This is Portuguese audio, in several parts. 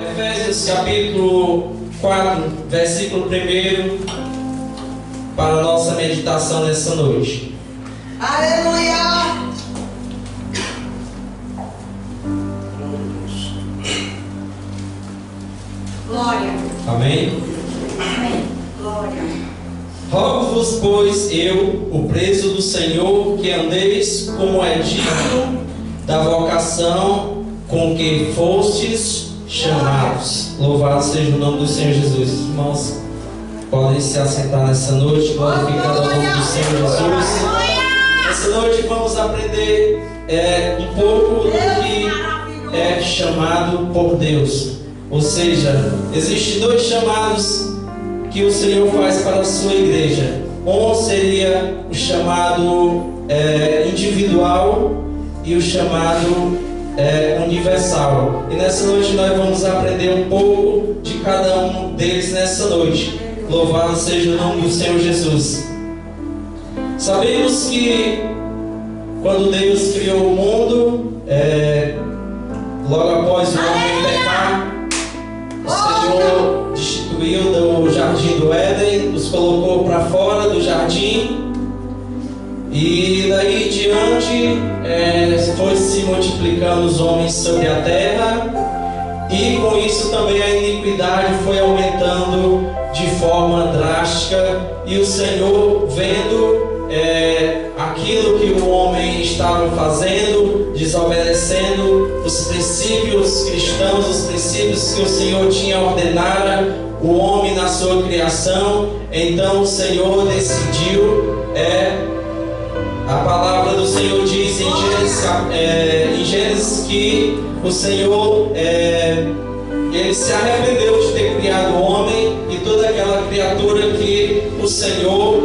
Efésios capítulo 4, versículo 1, para a nossa meditação nessa noite. Aleluia! Glória. Amém? Amém. Glória. Rogo-vos, pois, eu, o preso do Senhor, que andeis como é digno da vocação com que fostes chamados. Louvado seja o nome do Senhor Jesus. Irmãos, podem se assentar nessa noite, glorificando o nome do Senhor Jesus. Nessa noite vamos aprender um pouco do que é chamado por Deus. Ou seja, existem dois chamados que o Senhor faz para a sua igreja. Um seria o chamado individual e o chamado universal. E nessa noite nós vamos aprender um pouco de cada um deles nessa noite. Louvado seja o nome do Senhor Jesus. Sabemos que quando Deus criou o mundo, logo após o homem pecar, o Senhor destituiu do jardim do Éden, nos colocou para fora do jardim, e daí em diante foi se multiplicando os homens sobre a terra, e com isso também a iniquidade foi aumentando de forma drástica, e o Senhor, vendo aquilo que o homem estava fazendo, desobedecendo os princípios cristãos, os princípios que o Senhor tinha ordenado o homem na sua criação, então o Senhor decidiu, a palavra do Senhor diz em Gênesis que o Senhor ele se arrependeu de ter criado o homem e toda aquela criatura que o Senhor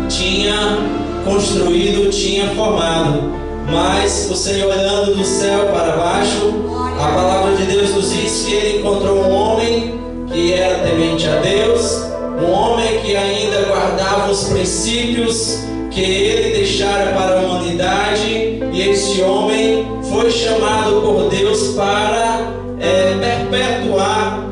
tinha construído, tinha formado. Mas o Senhor, olhando do céu para baixo, a palavra de Deus nos diz que ele encontrou um homem que era temente a Deus, um homem que ainda guardava os princípios que ele deixara para a humanidade, e esse homem foi chamado por Deus para perpetuar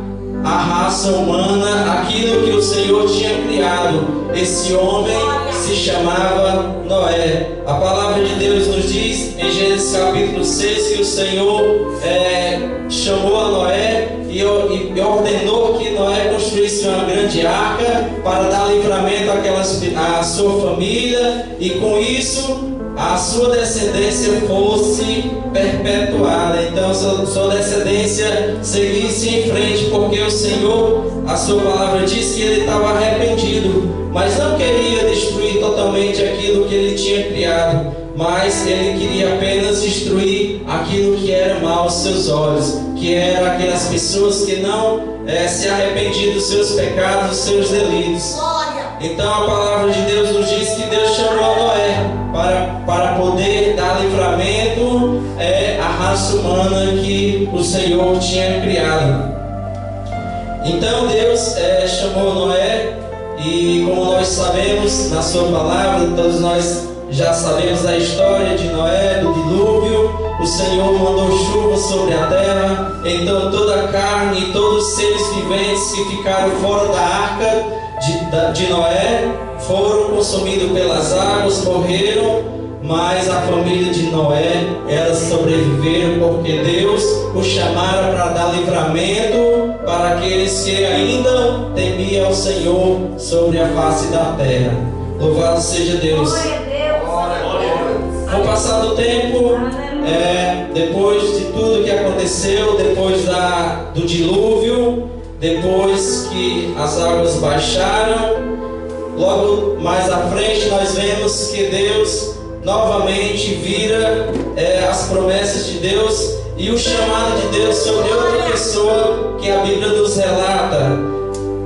a raça humana, aquilo que o Senhor tinha criado. Esse homem se chamava Noé. A palavra de Deus nos diz em Gênesis capítulo 6 que o Senhor chamou a Noé e ordenou que Noé construísse uma grande arca para dar livramento à sua família, e com isso a sua descendência fosse perpetuada. Então sua descendência seguisse em frente, porque o Senhor, a sua palavra diz que ele estava arrependido, mas não queria destruir totalmente aquilo que ele tinha criado, mas ele queria apenas destruir aquilo que era mal aos seus olhos, que eram aquelas pessoas que não se arrependiam dos seus pecados, dos seus delitos. Então a palavra de Deus nos diz que Deus chamou Noé para poder dar livramento à raça humana que o Senhor tinha criado. Então Deus chamou Noé, e como nós sabemos na sua palavra, todos nós já sabemos a história de Noé, do dilúvio. O Senhor mandou chuva sobre a terra, então toda a carne e todos os seres viventes que ficaram fora da arca de Noé foram consumidos pelas águas, morreram, mas a família de Noé, elas sobreviveram, porque Deus o chamara para dar livramento para aqueles que ainda temiam ao Senhor sobre a face da terra. Louvado seja Deus. Com o passar do tempo, depois de tudo que aconteceu, depois do dilúvio, depois que as águas baixaram, logo mais à frente nós vemos que Deus novamente vira as promessas de Deus e o chamado de Deus sobre outra pessoa que a Bíblia nos relata.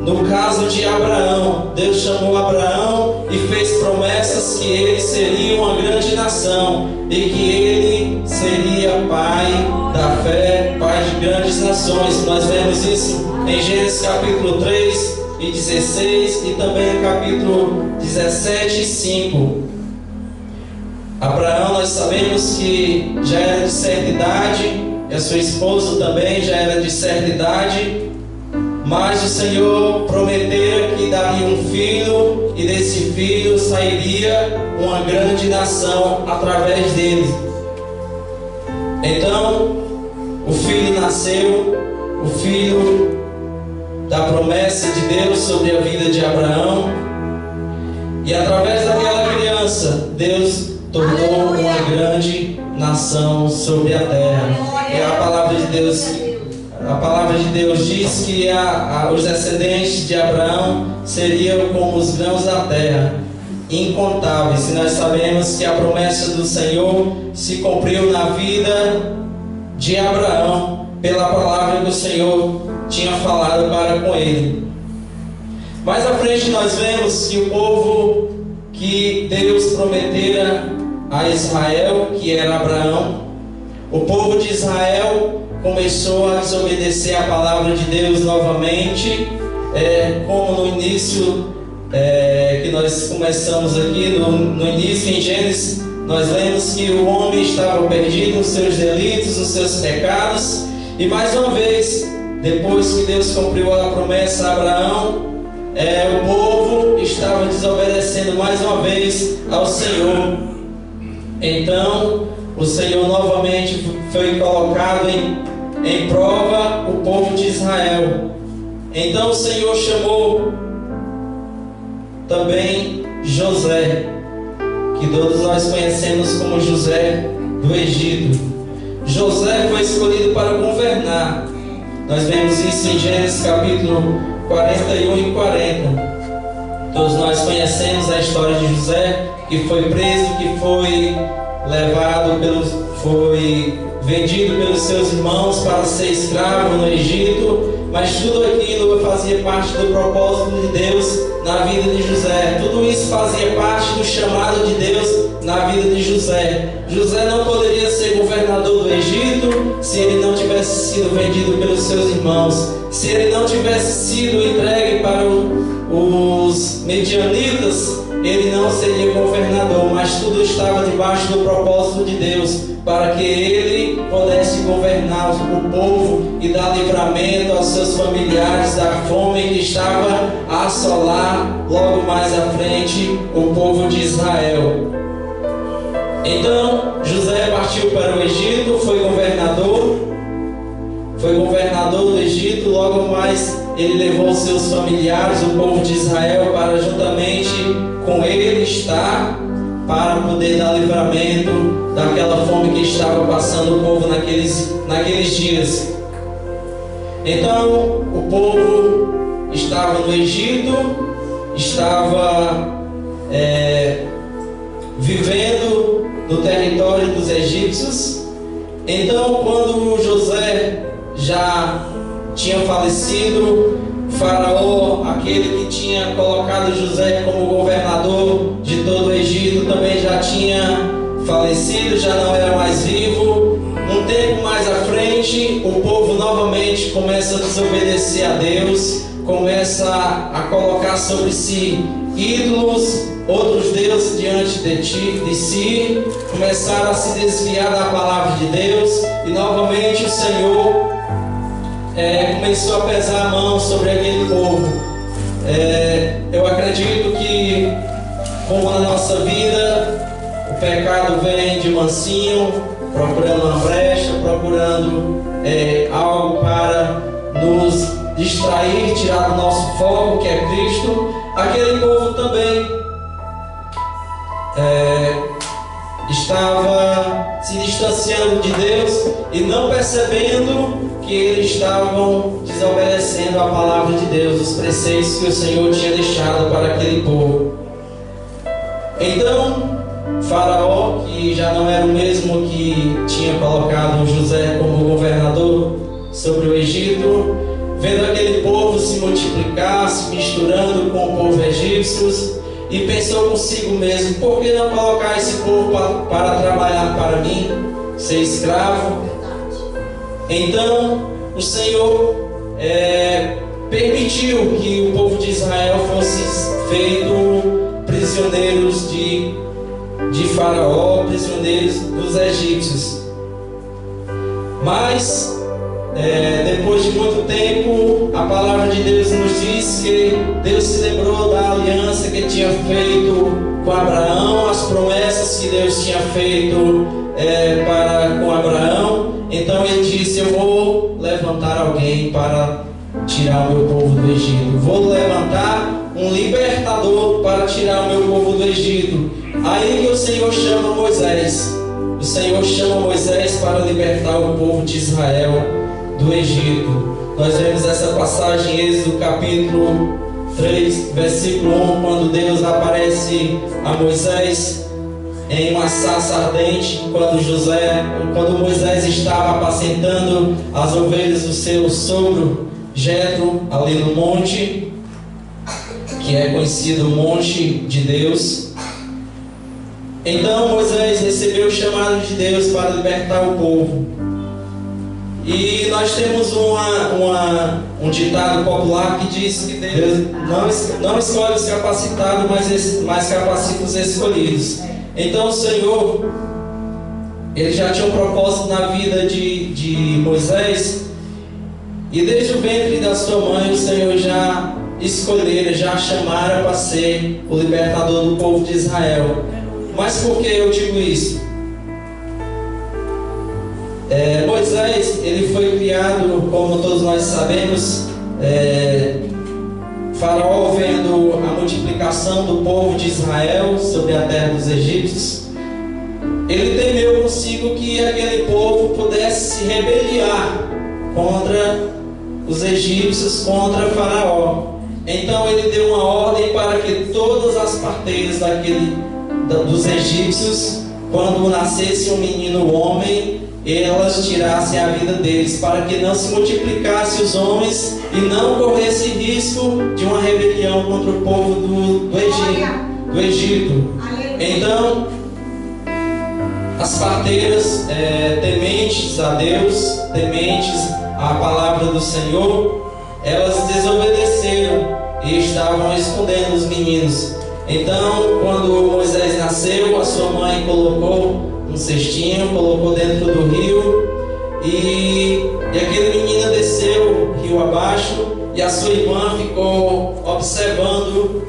No caso de Abraão, Deus chamou Abraão e fez promessas que ele seria uma grande nação e que ele seria pai da fé, pai de grandes nações. Nós vemos isso em Gênesis capítulo 3 e 16 e também no capítulo 17 e 5. Abraão, nós sabemos que já era de certa idade, e a sua esposa também já era de certa idade, mas o Senhor prometeu que daria um filho, e desse filho sairia uma grande nação através dele. Então, o filho nasceu, o filho da promessa de Deus sobre a vida de Abraão, e através daquela criança, Deus tornou uma grande nação sobre a terra. E a palavra de Deus diz que os descendentes de Abraão seriam como os grãos da terra, incontáveis. E nós sabemos que a promessa do Senhor se cumpriu na vida de Abraão, pela palavra que o Senhor tinha falado para com ele. Mais à frente nós vemos que o povo que Deus prometera a Israel, que era Abraão, o povo de Israel começou a desobedecer a palavra de Deus novamente, como no início que nós começamos aqui, no início em Gênesis, nós lemos que o homem estava perdido nos seus delitos, nos seus pecados, e mais uma vez, depois que Deus cumpriu a promessa a Abraão, o povo estava desobedecendo mais uma vez ao Senhor. Então o Senhor novamente foi colocado em prova o povo de Israel. Então o Senhor chamou também José, que todos nós conhecemos como José do Egito. José foi escolhido para governar. Nós vemos isso em Gênesis capítulo 41 e 40. Todos nós conhecemos a história de José, que foi preso, que foi foi vendido pelos seus irmãos para ser escravo no Egito, mas tudo aquilo fazia parte do propósito de Deus na vida de José. Tudo isso fazia parte do chamado de Deus na vida de José. José não poderia ser governador do Egito se ele não tivesse sido vendido pelos seus irmãos, se ele não tivesse sido entregue para os medianitas, ele não seria governador, mas tudo estava debaixo do propósito de Deus, para que ele pudesse governar o povo e dar livramento aos seus familiares da fome que estava a assolar logo mais à frente o povo de Israel. Então José partiu para o Egito, foi governador do Egito. Logo mais ele levou seus familiares, o povo de Israel, para juntamente com ele estar, para poder dar livramento daquela fome que estava passando o povo naqueles dias. Então o povo estava no Egito, estava vivendo no território dos egípcios. Então, quando José já tinha falecido, Faraó, aquele que tinha colocado José como governador de todo o Egito, também já tinha falecido, já não era mais vivo. Um tempo mais à frente, o povo novamente começa a desobedecer a Deus, começa a colocar sobre si ídolos, outros deuses diante de si, começaram a se desviar da palavra de Deus, e novamente o Senhor começou a pesar a mão sobre aquele povo. Eu acredito que, como na nossa vida, o pecado vem de mansinho, procurando uma brecha, procurando algo para nos distrair, tirar do nosso foco, que é Cristo. Aquele povo também estava se distanciando de Deus e não percebendo que eles estavam desobedecendo a palavra de Deus, os preceitos que o Senhor tinha deixado para aquele povo. Então Faraó, que já não era o mesmo que tinha colocado José como governador sobre o Egito, vendo aquele povo se multiplicar, se misturando com o povo egípcio, e pensou consigo mesmo: por que não colocar esse povo para trabalhar para mim, ser escravo? Então o Senhor permitiu que o povo de Israel fosse feito prisioneiros de Faraó, prisioneiros dos egípcios. Mas depois de muito tempo, a palavra de Deus nos diz que Deus se lembrou da aliança que tinha feito com Abraão, as promessas que Deus tinha feito com Abraão. Então ele disse: eu vou levantar alguém para tirar o meu povo do Egito. Vou levantar um libertador para tirar o meu povo do Egito. Aí que o Senhor chama Moisés. O Senhor chama Moisés para libertar o povo de Israel do Egito. Nós vemos essa passagem em Êxodo capítulo 3, versículo 1, quando Deus aparece a Moisés em uma sarça ardente, quando Moisés estava apacentando as ovelhas do seu sogro Jetro, ali no monte, que é conhecido Monte de Deus. Então Moisés recebeu o chamado de Deus para libertar o povo. E nós temos um ditado popular que diz que Deus não escolhe os capacitados, mas capacita os escolhidos. Então o Senhor, Ele já tinha um propósito na vida de Moisés. E desde o ventre da sua mãe, o Senhor já escolhera, já chamara para ser o libertador do povo de Israel. Mas por que eu digo isso? Moisés, ele foi criado, como todos nós sabemos, Faraó, vendo a multiplicação do povo de Israel sobre a terra dos egípcios, ele temeu consigo que aquele povo pudesse se rebeliar contra os egípcios, contra Faraó. Então ele deu uma ordem para que todas as parteiras dos egípcios, quando nascesse um menino homem, elas tirassem a vida deles, para que não se multiplicassem os homens e não corresse risco de uma rebelião contra o povo do Egito. Então as parteiras, tementes a Deus, tementes à palavra do Senhor, elas desobedeceram e estavam escondendo os meninos. Então, quando Moisés nasceu, a sua mãe colocou um cestinho, colocou dentro do rio, e aquele menino desceu rio abaixo, e a sua irmã ficou observando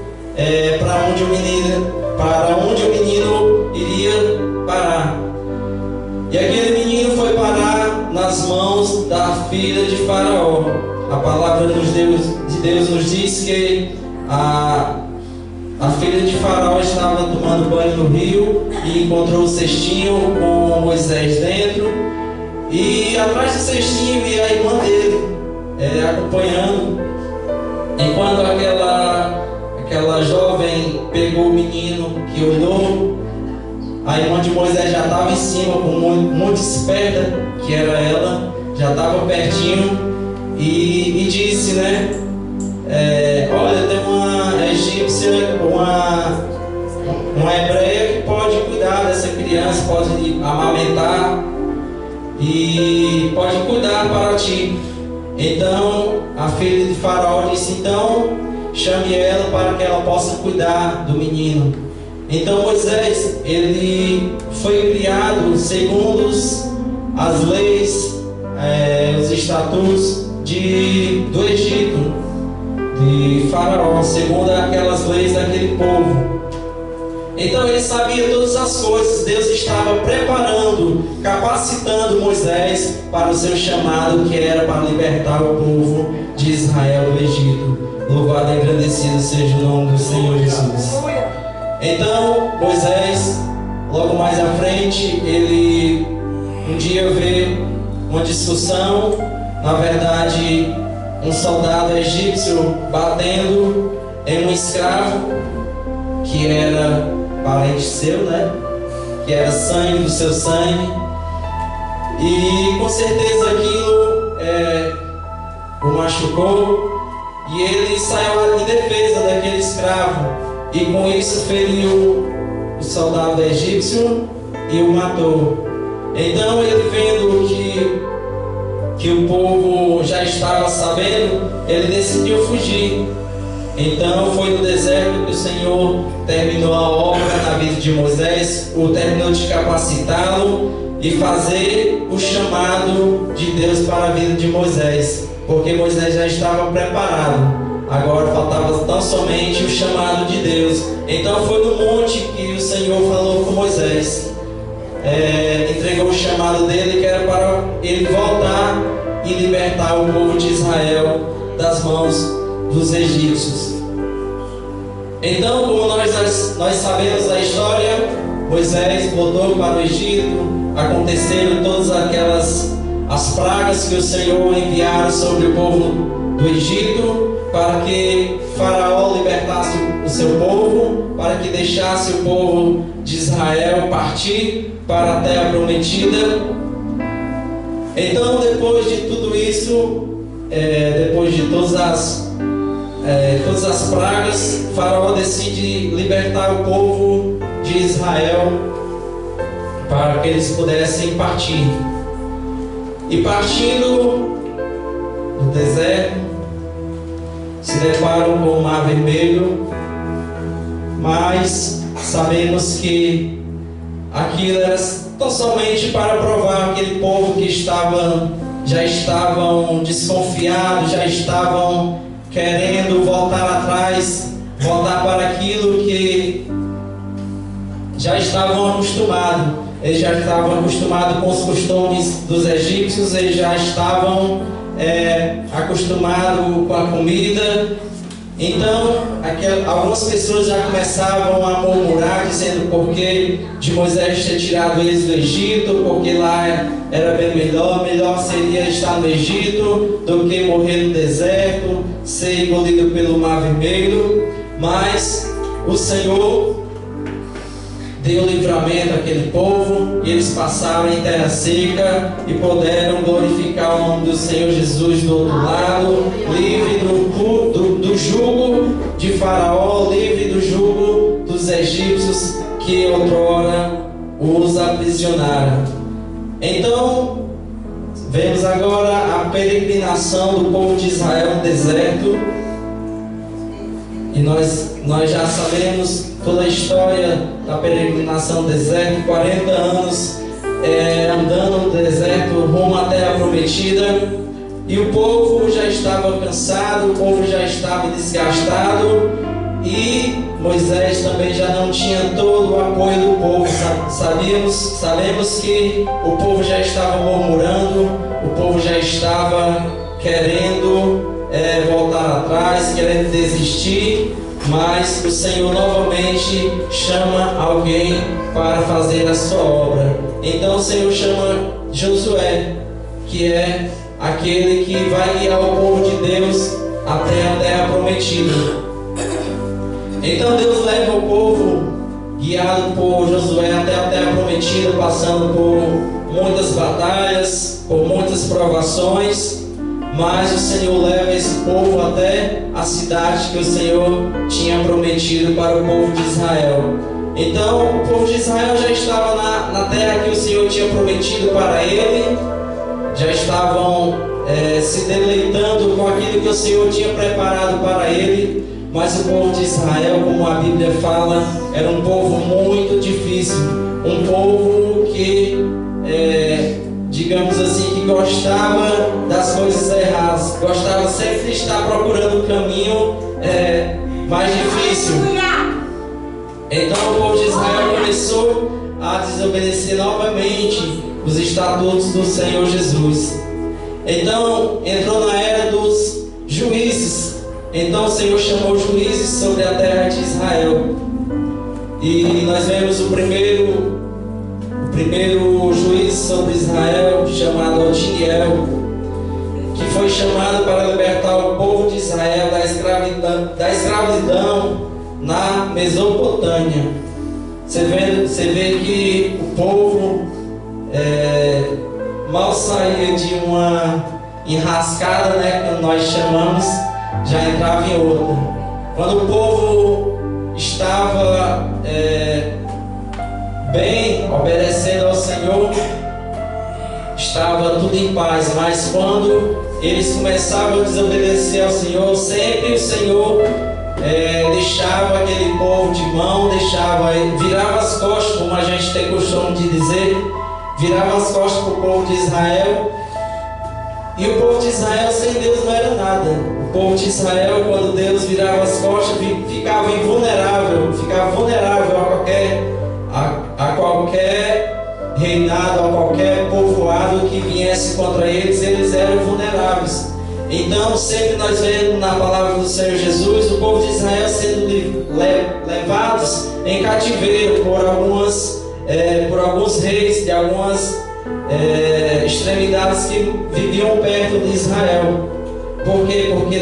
para onde o menino iria parar. E aquele menino foi parar nas mãos da filha de Faraó. A palavra de Deus nos diz que a filha de Faraó estava tomando banho no rio e encontrou o cestinho com Moisés dentro. E atrás do cestinho ia a irmã dele, acompanhando. Enquanto aquela jovem pegou o menino que olhou, a irmã de Moisés já estava em cima, muito esperta, que era ela, já estava pertinho, e disse, olha, tem uma egípcia, uma hebreia que pode cuidar dessa criança, pode amamentar e pode cuidar para ti. Então a filha de Faraó disse: então chame ela para que ela possa cuidar do menino. Então Moisés, ele foi criado segundo as leis, os estatutos do Egito, de Faraó, segundo aquelas leis daquele povo. Então ele sabia todas as coisas. Deus estava preparando, capacitando Moisés para o seu chamado, que era para libertar o povo de Israel do Egito. Louvado e agradecido seja o nome do Senhor Jesus. Então Moisés, logo mais à frente, ele um dia vê uma discussão, na verdade um soldado egípcio batendo em um escravo que era parente seu, que era sangue do seu sangue, e com certeza aquilo o machucou, e ele saiu em defesa daquele escravo, e com isso feriu o soldado egípcio e o matou. Então ele, vendo que o povo já estava sabendo, ele decidiu fugir. Então foi no deserto que o Senhor terminou a obra na vida de Moisés, o terminou de capacitá-lo, e fazer o chamado de Deus para a vida de Moisés, porque Moisés já estava preparado. Agora faltava tão somente o chamado de Deus. Então foi no monte que o Senhor falou com Moisés, entregou o chamado dele, que era para ele voltar e libertar o povo de Israel das mãos dos egípcios. Então, como nós sabemos a história, Moisés voltou para o Egito. Aconteceram todas as pragas que o Senhor enviara sobre o povo do Egito, para que Faraó libertasse o seu povo, para que deixasse o povo de Israel partir para a terra prometida. Então, depois de tudo isso, depois de todas as pragas, Faraó decide libertar o povo de Israel para que eles pudessem partir. E partindo do deserto, se deparam com o Mar Vermelho, mas sabemos que aquilo era tão somente para provar aquele povo que já estavam desconfiados, já estavam querendo voltar atrás, voltar para aquilo que já estavam acostumados. Eles já estavam acostumados com os costumes dos egípcios, eles já estavam acostumados com a comida. Então, algumas pessoas já começavam a murmurar, dizendo porque de Moisés ter tirado eles do Egito, porque lá era bem melhor seria estar no Egito do que morrer no deserto, ser engolido pelo Mar Vermelho. Mas o Senhor deu livramento àquele povo, e eles passaram em terra seca e puderam glorificar o nome do Senhor Jesus do outro lado, livre do jugo de Faraó, livre do jugo dos egípcios que outrora os aprisionaram. Então, vemos agora a peregrinação do povo de Israel no deserto, e nós já sabemos toda a história da peregrinação no deserto, 40 anos andando no deserto rumo à terra prometida, e o povo já estava cansado, o povo já estava desgastado, e Moisés também já não tinha todo o apoio do povo. Sabemos que o povo já estava murmurando, o povo já estava querendo voltar atrás, querendo desistir. Mas o Senhor novamente chama alguém para fazer a sua obra. Então o Senhor chama Josué, que é aquele que vai guiar o povo de Deus até a terra prometida. Então Deus leva o povo, guiado por Josué, até a terra prometida, passando por muitas batalhas, por muitas provações. Mas o Senhor leva esse povo até a cidade que o Senhor tinha prometido para o povo de Israel. Então o povo de Israel já estava na terra que o Senhor tinha prometido para ele, já estavam se deleitando com aquilo que o Senhor tinha preparado para ele. Mas o povo de Israel, como a Bíblia fala, era um povo muito difícil, um povo que digamos assim, que gostava das coisas erradas, gostava sempre de estar procurando um caminho mais difícil. Então o povo de Israel começou a desobedecer novamente os estatutos do Senhor Jesus. Então entrou na era dos juízes. Então o Senhor chamou juízes sobre a terra de Israel. E nós vemos o primeiro juiz sobre Israel, chamado Otiniel, que foi chamado para libertar o povo de Israel da escravidão na Mesopotâmia. Você vê que o povo mal saía de uma enrascada, que nós chamamos, já entrava em outra. Quando o povo estava bem, obedecendo ao Senhor, estava tudo em paz. Mas quando eles começavam a desobedecer ao Senhor, sempre o Senhor deixava aquele povo de mão, virava as costas, como a gente tem costume de dizer, virava as costas para o povo de Israel. E o povo de Israel sem Deus não era nada. O povo de Israel, quando Deus virava as costas, ficava invulnerável, a qualquer reinado, a qualquer povoado que viesse contra eles eram vulneráveis. Então, sempre nós vemos na palavra do Senhor Jesus o povo de Israel sendo levados em cativeiro por alguns reis de algumas extremidades que viviam perto de Israel. Por quê? Porque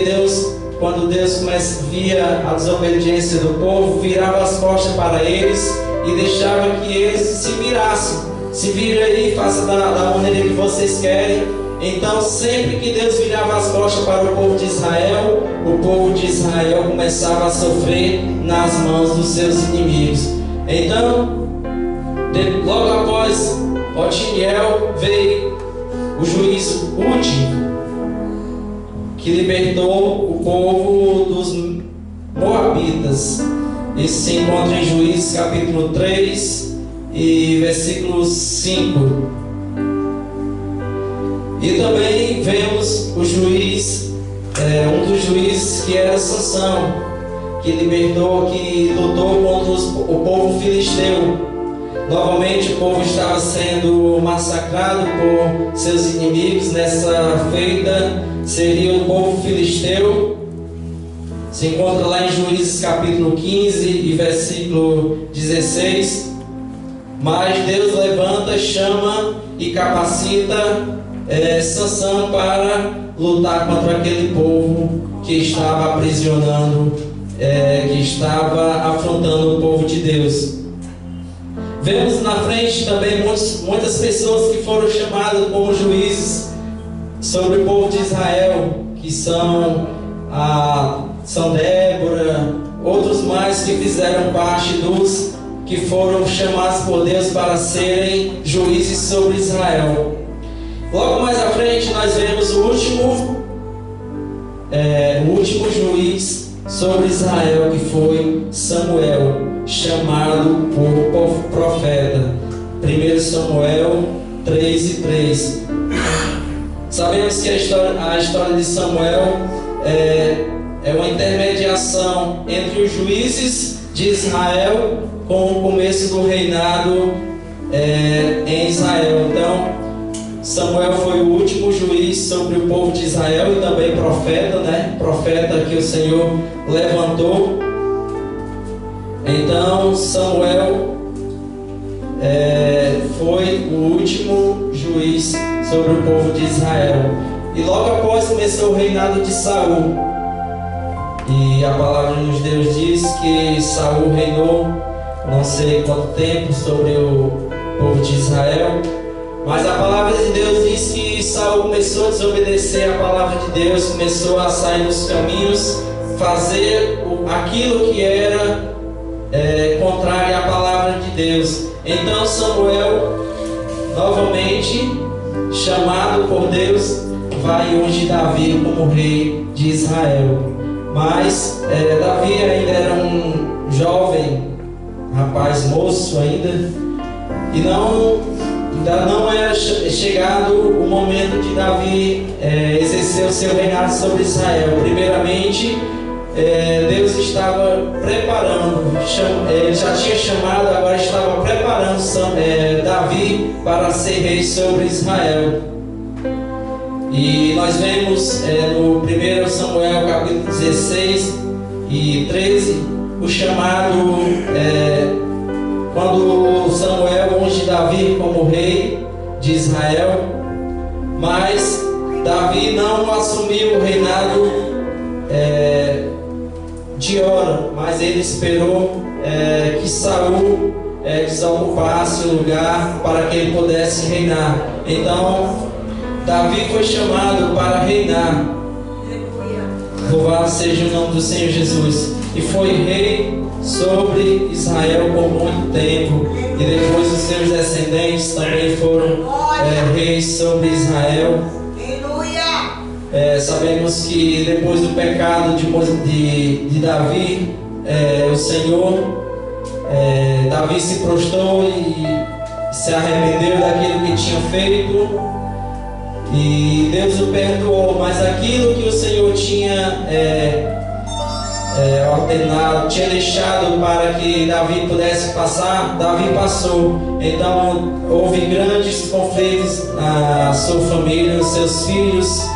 quando Deus via a desobediência do povo, virava as costas para eles e deixava que eles se virassem. Se vira aí, faça da maneira que vocês querem. Então, sempre que Deus virava as costas para o povo de Israel começava a sofrer nas mãos dos seus inimigos. Então, logo após Otiniel veio o juiz Ude, que libertou o povo dos Moabitas. Isso se encontra em Juízes capítulo 3 e versículo 5. E também vemos o juiz, um dos juízes que era Sansão, que lutou contra o povo filisteu. Novamente o povo estava sendo massacrado por seus inimigos. Nessa feita seria o povo filisteu. Se encontra lá em Juízes capítulo 15 e versículo 16. Mas Deus levanta, chama e capacita Sansão para lutar contra aquele povo que estava aprisionando, que estava afrontando o povo de Deus. Vemos na frente também muitas pessoas que foram chamadas como juízes sobre o povo de Israel, que são Débora, outros mais que fizeram parte dos que foram chamados por Deus para serem juízes sobre Israel. Logo mais à frente nós vemos o último juiz sobre Israel, que foi Samuel, chamado por profeta. 1 Samuel 3:3. Sabemos que a história de Samuel é uma intermediação entre os juízes de Israel com o começo do reinado em Israel. Então, Samuel foi o último juiz sobre o povo de Israel e também profeta, profeta que o Senhor levantou. Então Samuel foi o último juiz sobre o povo de Israel. E logo após começou o reinado de Saul. E a palavra de Deus diz que Saul reinou não sei quanto tempo sobre o povo de Israel. Mas a palavra de Deus diz que Saul começou a desobedecer a palavra de Deus, começou a sair dos caminhos, fazer aquilo que era contrário à palavra de Deus. Então Samuel, novamente chamado por Deus, vai unge Davi como rei de Israel. Mas Davi ainda era um jovem, rapaz moço ainda, e ainda não era chegado o momento de Davi exercer o seu reinado sobre Israel. Primeiramente, Deus estava preparando, ele já tinha chamado, agora estava preparando Davi para ser rei sobre Israel. E nós vemos no 1 Samuel capítulo 16 e 13 o chamado, quando Samuel unge Davi como rei de Israel. Mas Davi não assumiu o reinado de hora, mas ele esperou que Saul desocupasse o lugar para que ele pudesse reinar. Então Davi foi chamado para reinar. Louvado seja o nome do Senhor Jesus. E foi rei sobre Israel por muito tempo. E depois os seus descendentes também foram reis sobre Israel. Sabemos que depois do pecado de Davi, o Senhor, Davi se prostrou se arrependeu daquilo que tinha feito e Deus o perdoou, mas aquilo que o Senhor tinha ordenado, tinha deixado para que Davi pudesse passar, Davi passou. Então houve grandes conflitos na sua família, seus filhos,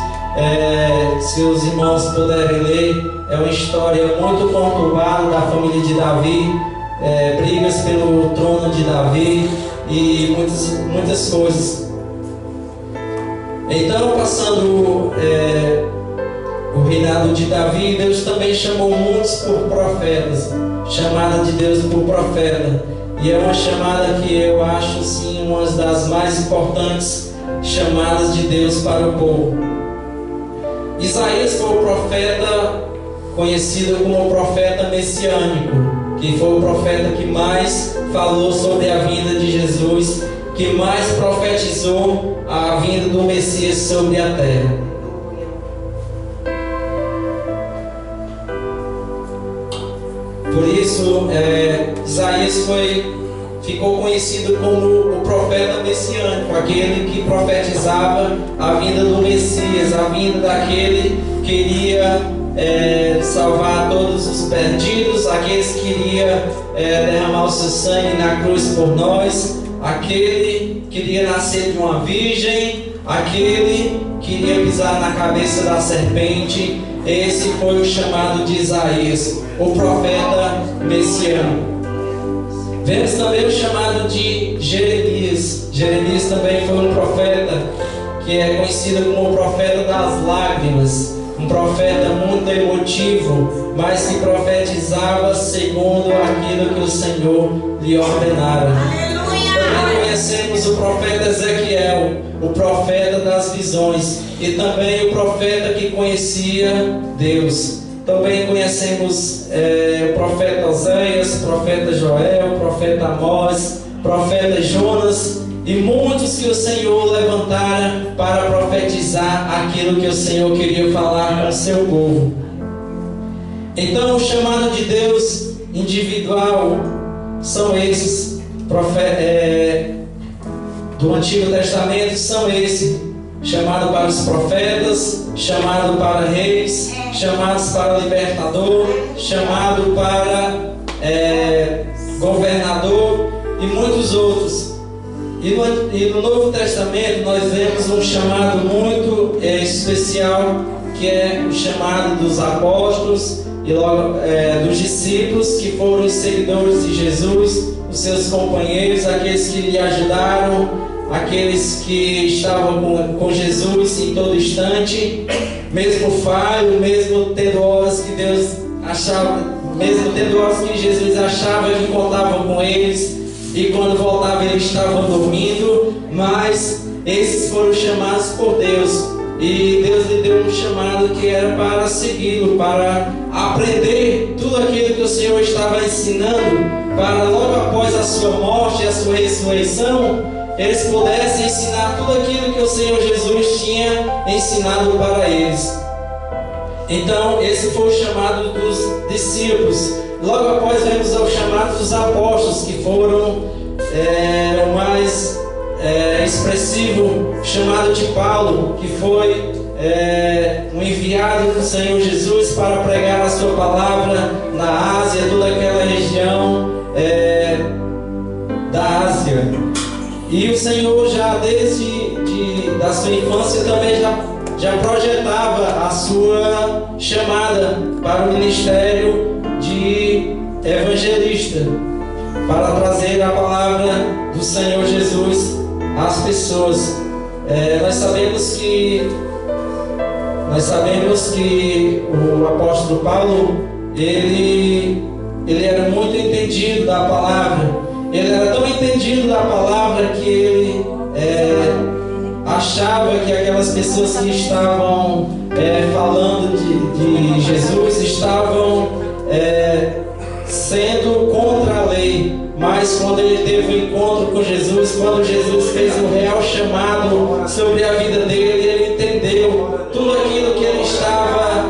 seus irmãos puderem ler, é uma história muito conturbada da família de Davi, brigas pelo trono de Davi e muitas coisas. Então, passando o reinado de Davi, Deus também chamou muitos por profetas, chamada de Deus por profeta, e é uma chamada que eu acho sim uma das mais importantes chamadas de Deus para o povo. Isaías foi o profeta conhecido como o profeta messiânico, que foi o profeta que mais falou sobre a vinda de Jesus, que mais profetizou a vinda do Messias sobre a terra. Por isso, Isaías ficou conhecido como o profeta messiânico, aquele que profetizava a vinda do Messias, a vinda daquele que iria salvar todos os perdidos, aqueles que iria derramar o seu sangue na cruz por nós, aquele que iria nascer de uma virgem, aquele que iria pisar na cabeça da serpente. Esse foi o chamado de Isaías, o profeta messiânico. Vemos também o chamado de Jeremias. Jeremias também foi um profeta que é conhecido como o profeta das lágrimas, um profeta muito emotivo, mas que profetizava segundo aquilo que o Senhor lhe ordenara. Também conhecemos o profeta Ezequiel, o profeta das visões, e também o profeta que conhecia Deus. Também conhecemos o profeta Oséias, o profeta Joel, o profeta Amós, o profeta Jonas e muitos que o Senhor levantara para profetizar aquilo que o Senhor queria falar com o seu povo. Então o chamado de Deus individual são esses, do Antigo Testamento são esses: chamado para os profetas, chamado para reis, chamados para libertador, chamado para governador e muitos outros. E no Novo Testamento nós vemos um chamado muito especial, que é o chamado dos apóstolos e logo dos discípulos, que foram os seguidores de Jesus, os seus companheiros, aqueles que lhe ajudaram, aqueles que estavam com Jesus em todo instante, mesmo falho, mesmo tendo horas que Deus achava, mesmo tendo horas que Jesus achava que contavam com eles, e quando voltava eles estavam dormindo, mas esses foram chamados por Deus, e Deus lhe deu um chamado que era para segui-lo, para aprender tudo aquilo que o Senhor estava ensinando, para logo após a sua morte e a sua ressurreição, eles pudessem ensinar tudo aquilo que o Senhor Jesus tinha ensinado para eles. Então esse foi o chamado dos discípulos. Logo após vemos o chamado dos apóstolos, que foram o mais expressivo, chamado de Paulo, que foi um enviado do Senhor Jesus para pregar a sua palavra na Ásia, toda aquela região da Ásia. E o Senhor já desde da sua infância também já projetava a sua chamada para o ministério de evangelista, para trazer a palavra do Senhor Jesus às pessoas. Nós sabemos que o apóstolo Paulo ele era muito entendido da palavra. Ele era tão entendido da palavra que ele achava que aquelas pessoas que estavam falando de Jesus estavam sendo contra a lei. Mas quando ele teve um encontro com Jesus, quando Jesus fez um real chamado sobre a vida dele, ele entendeu tudo aquilo que ele estava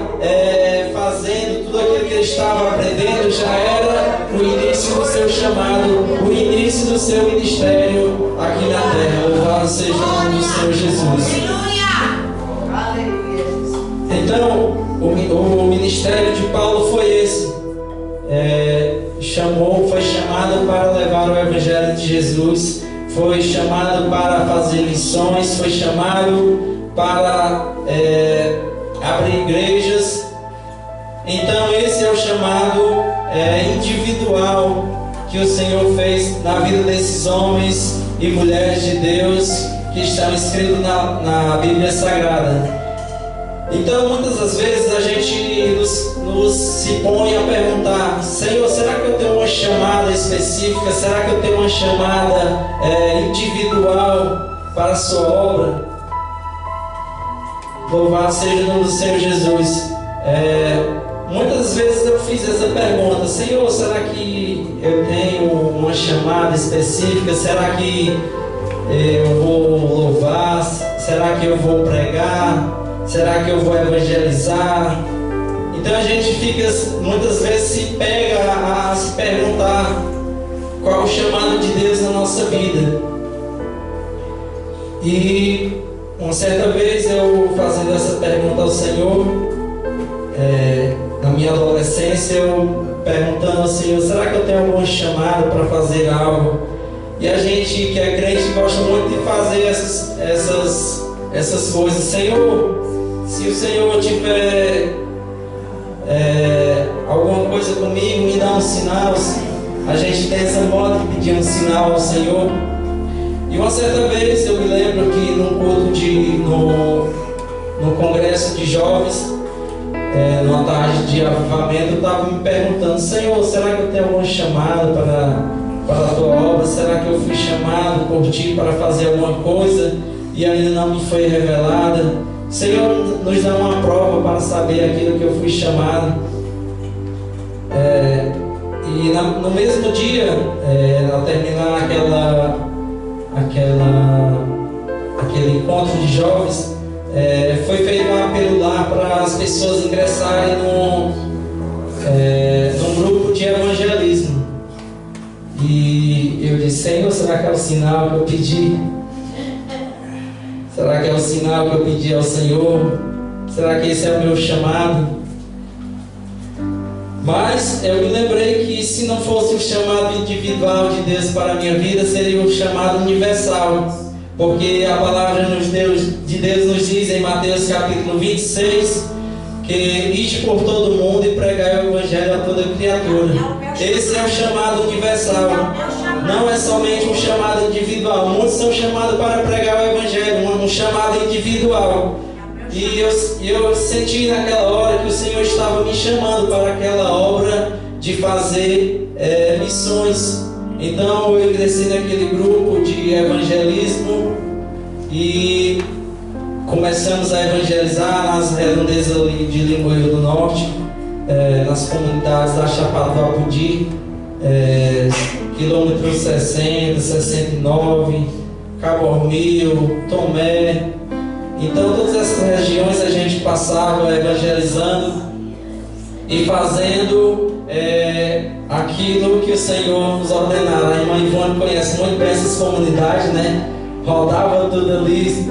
fazendo, tudo aquilo que ele estava aprendendo já era o início do seu seu chamado, o início do seu ministério aqui na terra. Louvado seja o nome do Senhor Jesus. Então, o ministério de Paulo foi esse. Foi chamado para levar o Evangelho de Jesus, foi chamado para fazer missões, foi chamado para abrir igrejas. Então esse é o chamado individual que o Senhor fez na vida desses homens e mulheres de Deus que estão escritos na Bíblia Sagrada. Então muitas das vezes a gente nos se põe a perguntar: Senhor, será que eu tenho uma chamada específica? Será que eu tenho uma chamada individual para a sua obra? Louvado seja o nome do Senhor Jesus. Muitas vezes eu fiz essa pergunta: Senhor, será que eu tenho uma chamada específica? Será que eu vou louvar? Será que eu vou pregar? Será que eu vou evangelizar? Então a gente fica, muitas vezes se pega a se perguntar qual o chamado de Deus na nossa vida. E uma certa vez eu fazendo essa pergunta ao Senhor, na minha adolescência, eu perguntando ao Senhor: será que eu tenho algum chamado para fazer algo? E a gente que é crente gosta muito de fazer essas coisas. Senhor, se o Senhor tiver alguma coisa comigo, me dá um sinal. A gente tem essa moda de pedir um sinal ao Senhor. E uma certa vez eu me lembro que num culto no congresso de jovens, numa tarde de avivamento, eu estava me perguntando: Senhor, será que eu tenho algum chamado para a tua obra? Será que eu fui chamado por ti para fazer alguma coisa e ainda não me foi revelada? Senhor, nos dá uma prova para saber aquilo que eu fui chamado. E no mesmo dia, ao terminar aquele encontro de jovens, foi feito um apelo lá para as pessoas ingressarem num grupo de evangelismo. E eu disse: Senhor, será que é o sinal que eu pedi? Será que é o sinal que eu pedi ao Senhor? Será que esse é o meu chamado? Mas eu me lembrei que se não fosse o chamado individual de Deus para a minha vida, seria o chamado universal. Porque a palavra de Deus nos diz em Mateus capítulo 26 que ide por todo mundo e pregai o Evangelho a toda criatura. Esse é o chamado universal. Não é somente um chamado individual. Muitos são chamados para pregar o Evangelho, um chamado individual. E eu senti naquela hora que o Senhor estava me chamando para aquela obra de fazer missões. Então eu ingressei naquele grupo de evangelismo e começamos a evangelizar nas redondezas ali de Limoeiro do Norte, nas comunidades da Chapada do Apodi, quilômetro 60, 69, Cabo Ormil, Tomé. Então todas essas regiões a gente passava evangelizando e fazendo aquilo que o Senhor nos ordenara. A irmã Ivone conhece muito bem essas comunidades, né? Rodava tudo ali,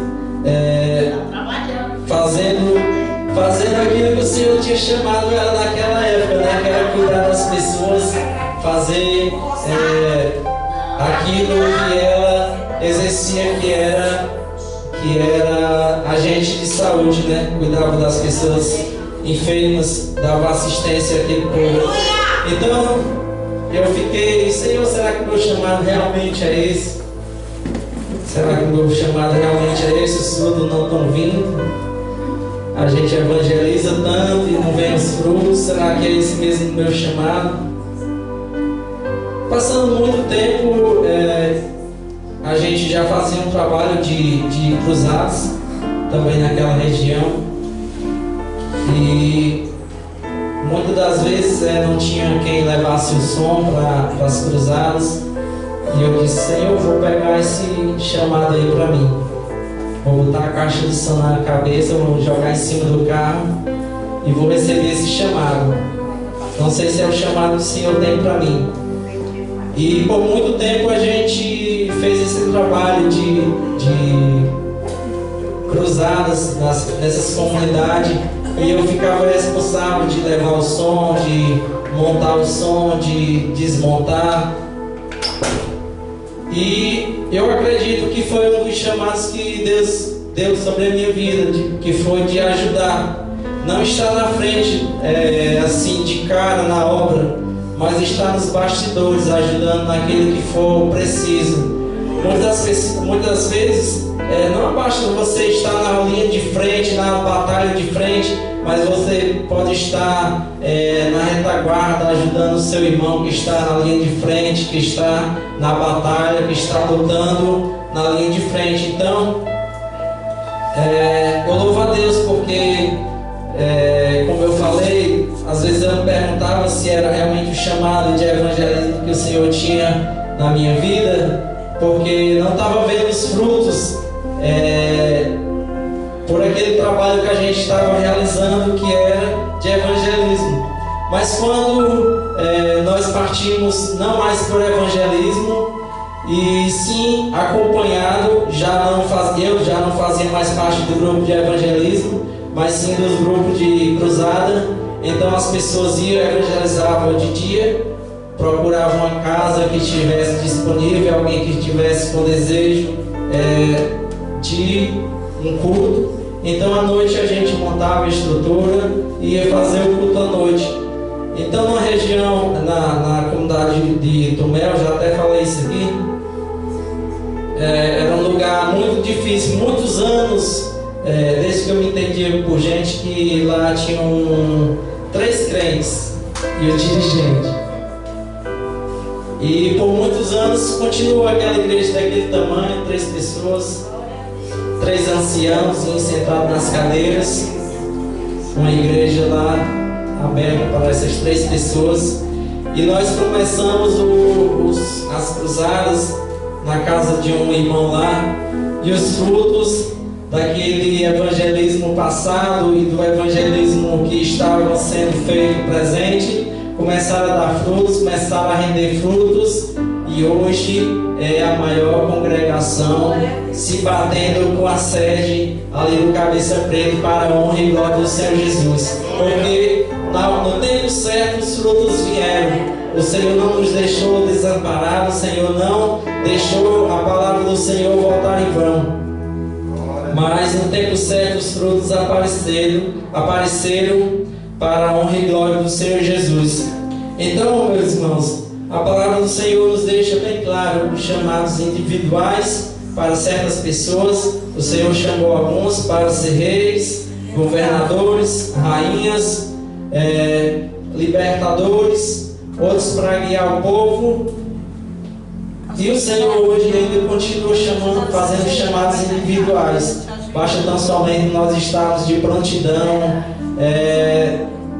fazendo aquilo que o Senhor tinha chamado ela naquela época, né? Que era cuidar das pessoas, fazer aquilo que ela exercia, que era agente de saúde, né? Cuidava das pessoas enfermas, dava assistência àquele povo. Então eu fiquei: Senhor, será que o meu chamado realmente é esse? Será que o meu chamado realmente é esse? Os frutos não estão vindo. A gente evangeliza tanto e não vem os frutos. Será que é esse mesmo o meu chamado? Passando muito tempo, a gente já fazia um trabalho de cruzados também naquela região. E muitas das vezes não tinha quem levasse o som para as cruzadas. E eu disse: Senhor, vou pegar esse chamado aí para mim. Vou botar a caixa de som na cabeça, vou jogar em cima do carro e vou receber esse chamado. Não sei se é o chamado que o Senhor tem para mim. E por muito tempo a gente fez esse trabalho de cruzadas nessas comunidades, e eu ficava responsável de levar o som, de montar o som, de desmontar. E eu acredito que foi um dos chamados que Deus deu sobre a minha vida, que foi de ajudar, não estar na frente assim de cara na obra, mas estar nos bastidores, ajudando naquilo que for preciso. Muitas vezes não basta você estar na linha de frente, na batalha de frente, mas você pode estar na retaguarda, ajudando o seu irmão que está na linha de frente, que está na batalha, que está lutando na linha de frente. Então, eu louvo a Deus porque, como eu falei, às vezes eu me perguntava se era realmente o chamado de evangelismo que o Senhor tinha na minha vida, porque não estava vendo os frutos por aquele trabalho que a gente estava realizando, que era de evangelismo. Mas quando nós partimos não mais por evangelismo, e sim acompanhado, eu já não fazia mais parte do grupo de evangelismo, mas sim dos grupos de cruzada. Então as pessoas iam, evangelizavam de dia, procuravam uma casa que estivesse disponível, alguém que estivesse com desejo de um culto. Então à noite a gente montava a estrutura e ia fazer o culto à noite. Então na região, na comunidade de Tomé, eu já até falei isso aqui, era um lugar muito difícil, muitos anos, desde que eu me entendia por gente, que lá tinham 3 crentes e o dirigente. E por muitos anos continuou aquela igreja daquele tamanho, 3 pessoas, 3 anciãos sentados nas cadeiras, uma igreja lá aberta para essas 3 pessoas. E nós começamos as cruzadas na casa de um irmão lá, e os frutos daquele evangelismo passado e do evangelismo que estava sendo feito presente começaram a dar frutos, começaram a render frutos, e hoje é a maior congregação, se batendo com a sede ali no Cabeça Preta, para a honra e glória do Senhor Jesus. Porque no tempo certo os frutos vieram. O Senhor não nos deixou desamparados, o Senhor não deixou a palavra do Senhor voltar em vão. Mas no tempo certo os frutos apareceram para a honra e glória do Senhor Jesus. Então, meus irmãos, a palavra do Senhor nos deixa bem claro os chamados individuais para certas pessoas. O Senhor chamou alguns para ser reis, governadores, rainhas, libertadores, outros para guiar o povo. E o Senhor hoje ainda continua chamando, fazendo chamados individuais. Basta tão somente nós estarmos de prontidão,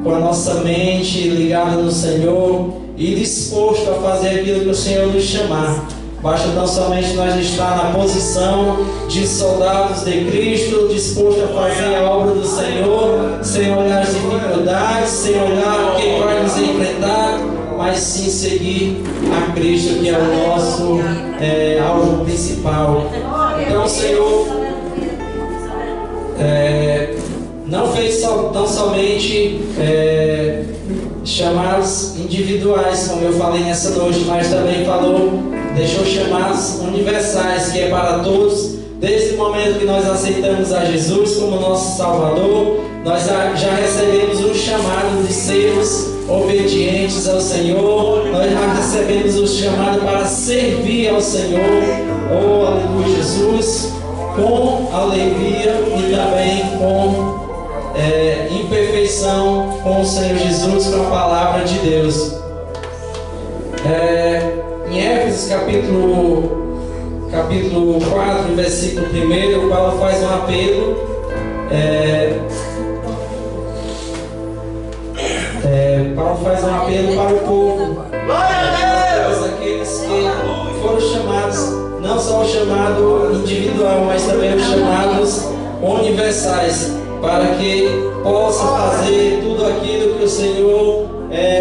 com a nossa mente ligada no Senhor e disposto a fazer aquilo que o Senhor nos chamar. Basta tão somente nós estar na posição de soldados de Cristo, disposto a fazer a obra do Senhor, sem olhar as dificuldades, sem olhar o que vai nos enfrentar, mas sim seguir a Cristo, que é o nosso alvo principal. Então o Senhor não fez tão somente chamados individuais, como eu falei nessa noite, mas também deixou chamados universais, que é para todos. Desde o momento que nós aceitamos a Jesus como nosso Salvador, nós já recebemos um chamado de sermos obedientes ao Senhor. Nós já recebemos o chamado para servir ao Senhor. Oh, aleluia, Jesus, com alegria e também com imperfeição, com o Senhor Jesus, com a palavra de Deus. Em Éfesos capítulo 4, versículo 1, Paulo faz um apelo para o povo, para aqueles que foram chamados, não só o chamado individual, mas também os chamados universais, para que possa fazer tudo aquilo que o Senhor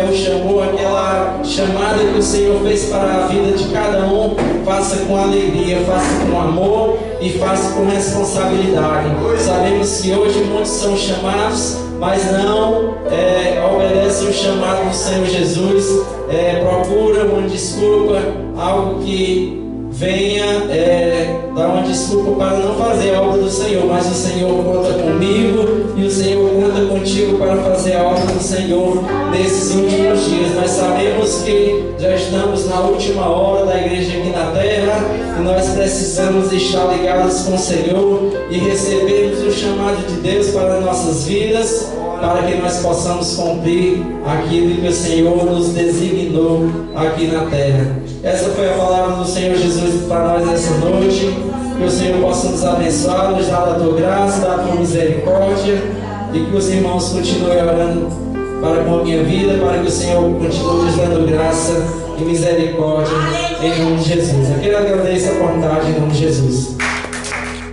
o chamou, aquela chamada que o Senhor fez para a vida de cada um, faça com alegria, faça com amor e faça com responsabilidade. Sabemos que hoje muitos são chamados, mas não obedecem o chamado do Senhor Jesus, procura uma desculpa, algo que venha dar uma desculpa para não fazer a obra do Senhor, mas o Senhor conta comigo e o Senhor conta contigo para fazer a obra do Senhor nesses últimos dias. Nós sabemos que já estamos na última hora da igreja aqui na terra e nós precisamos estar ligados com o Senhor e recebermos o chamado de Deus para nossas vidas, para que nós possamos cumprir aquilo que o Senhor nos designou aqui na terra. Essa foi a palavra do Senhor Jesus para nós essa noite. Que o Senhor possa nos abençoar, nos dar a tua graça, dar a tua misericórdia, e que os irmãos continuem orando para com a minha vida, para que o Senhor continue nos dando graça e misericórdia em nome de Jesus. Eu quero agradecer a oportunidade em nome de Jesus.